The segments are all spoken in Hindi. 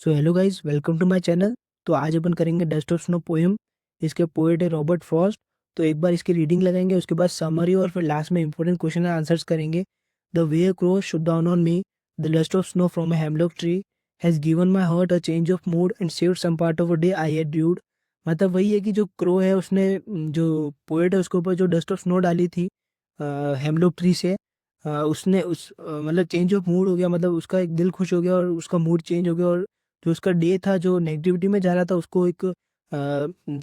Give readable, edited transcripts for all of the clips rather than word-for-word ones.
So hello guys, welcome to my channel. तो आज अपन करेंगे डस्ट ऑफ स्नो पोएम। इसके पोएट है रॉबर्ट फ्रॉस्ट। तो एक बार इसकी रीडिंग लगाएंगे, उसके बाद समरी और फिर लास्ट में इंपॉर्टेंट क्वेश्चन एंड आंसर्स करेंगे। The way crow shook down on me, the dust of snow from a hemlock tree has given my heart a change of mood and saved some part of a day I had rued. मतलब वही है कि जो क्रो है उसने जो पोएट है उसके ऊपर जो डस्ट ऑफ स्नो डाली थी हेमलॉक ट्री से, उसने मतलब चेंज ऑफ मूड हो गया। मतलब उसका एक दिल खुश हो गया और उसका मूड चेंज हो गया, और जो उसका डे था जो नेगेटिविटी में जा रहा था उसको एक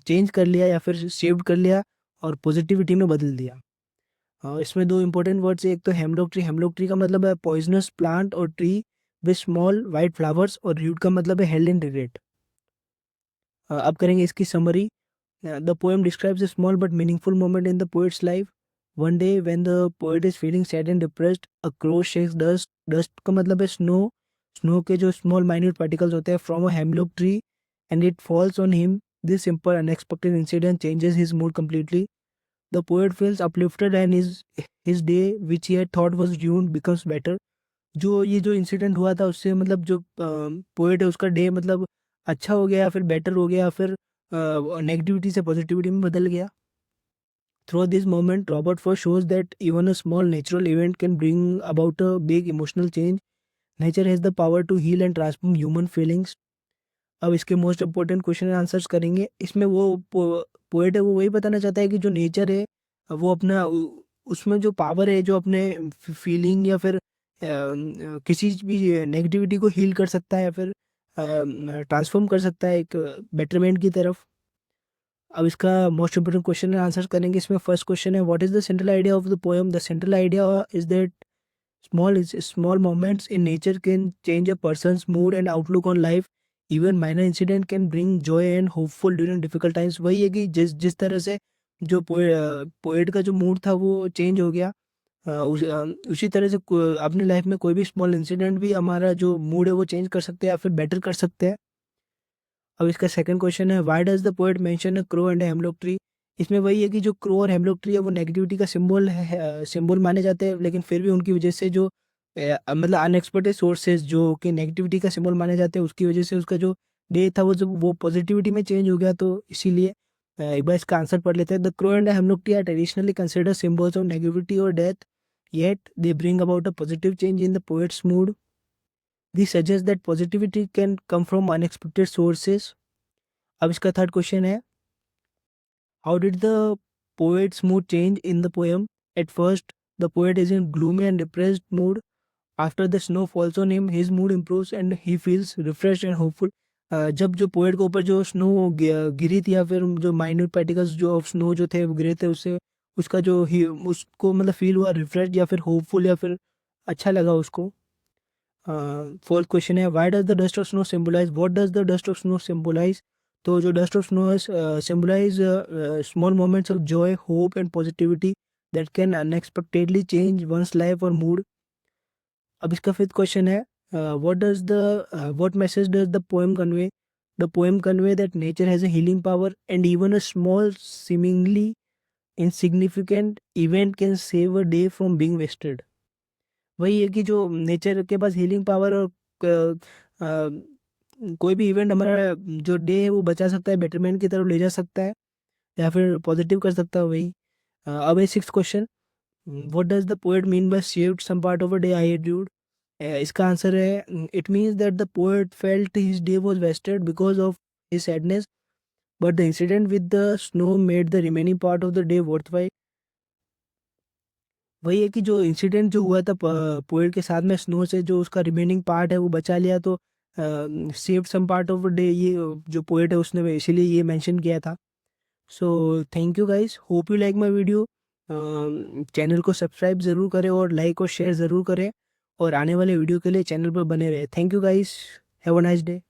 चेंज कर लिया या फिर सेव कर लिया और पॉजिटिविटी में बदल दिया। इसमें दो इंपॉर्टेंट वर्ड्स है, एक तो हेमलॉक ट्री। हेमलॉक ट्री का मतलब है पॉइजनस प्लांट और tree with small white flowers, और रूट का मतलब है हेल्ड इन रिग्रेट। अब करेंगे इसकी summary. The poem describes a small but meaningful moment in the poet's life. One day when the poet is feeling sad and depressed, a crow shakes dust. Dust का मतलब है snow. Snow के जो small minute particles होते हैं from a hemlock tree and it falls on him. This simple unexpected incident changes his mood completely. The poet feels uplifted and his day which he had thought was ruined becomes better. जो ये जो इंसिडेंट हुआ था उससे मतलब जो पोएट है उसका डे मतलब अच्छा हो गया या फिर बेटर हो गया या फिर नेगेटिविटी से पॉजिटिविटी में बदल गया। Through this moment Robert Frost shows that even a small natural event can bring about a big emotional change. Nature has the power to heal and transform human feelings. अब इसके most important question and answers करेंगे। इसमें वो पोएट है वो वही बताना चाहता है कि जो नेचर है वो अपना उसमें जो पावर है जो अपने फीलिंग या फिर किसी भी नेगेटिविटी को हील कर सकता है या फिर ट्रांसफॉर्म कर सकता है एक बेटरमेंट की तरफ। अब इसका most important question and answer करेंगे। इसमें फर्स्ट क्वेश्चन है, what is the central idea of the poem. The central idea is that small moments in nature can change a person's mood and outlook on life. Even minor incident can bring joy and hopeful during difficult times. वही है कि जिस तरह से जो पोएट का जो मूड था वो चेंज हो गया, उसी तरह से अपनी लाइफ में कोई भी स्मॉल इंसिडेंट भी हमारा जो मूड है वो चेंज कर सकते हैं या फिर बेटर कर सकते हैं। अब इसका सेकंड क्वेश्चन है, why does the poet mention a crow and hemlock tree. इसमें वही है कि जो क्रो और हेमलॉक ट्री है वो नेगेटिविटी का सिंबल है, सिंबल माने जाते हैं, लेकिन फिर भी उनकी वजह से जो मतलब अनएक्सपेक्टेड सोर्सेज जो कि नेगेटिविटी का सिंबल माने जाते हैं उसकी वजह से उसका जो डे था वो जब वो पॉजिटिविटी में चेंज हो गया। तो इसीलिए एक बार इसका आंसर पढ़ लेते हैं। The crow and hemlock tree are traditionally considered symbols of negativity और death, yet they bring about a positive change in the poet's mood. This suggest that positivity can come from unexpected sources. अब इसका थर्ड क्वेश्चन है, how did the poet's mood change in the poem. At first the poet is in gloomy and depressed mood. After the snow falls on him his mood improves and he feels refresh and hopeful. जब जो पोएट के ऊपर जो स्नो गिरी थी या फिर जो माइन्यूट पार्टिकल्स जो ऑफ स्नो जो थे वो गिरे थे, उससे उसका जो ही उसको मतलब फील हुआ रिफ्रेश या फिर होपफुल या फिर अच्छा लगा उसको। फोर्थ क्वेश्चन है, why does the dust of snow symbolize, what does the dust of snow symbolize. तो जो dust of snow symbolize small moments of joy hope and positivity that can unexpectedly change one's life और मूड। अब इसका फिफ्थ क्वेश्चन है, what message does the poem convey. The poem convey that nature has a healing power and even a small seemingly insignificant event can save a day from being wasted. वही है कि जो नेचर के पास हीलिंग पावर और कोई भी इवेंट हमारा जो डे है वो बचा सकता है, बेटरमेंट की तरफ ले जा सकता है या फिर पॉजिटिव कर सकता है। वही अब है six question, what does the poet mean by saved some part of a day I had rued. इसका आंसर है, it means that the poet felt his day was wasted because of his sadness, but the incident with the snow made the remaining part of the day worthwhile. वही है कि जो इंसिडेंट जो हुआ था पोएट के साथ में स्नो से, जो उसका रिमेनिंग पार्ट है वो बचा लिया। तो saved some part of day, ये जो पोएट है उसने इसीलिए ये मेंशन किया था। So thank you guys, hope you like my video. Channel को सब्सक्राइब ज़रूर करें और लाइक और शेयर ज़रूर करें, और आने वाले वीडियो के लिए चैनल पर बने रहे। Thank you guys, have a nice day.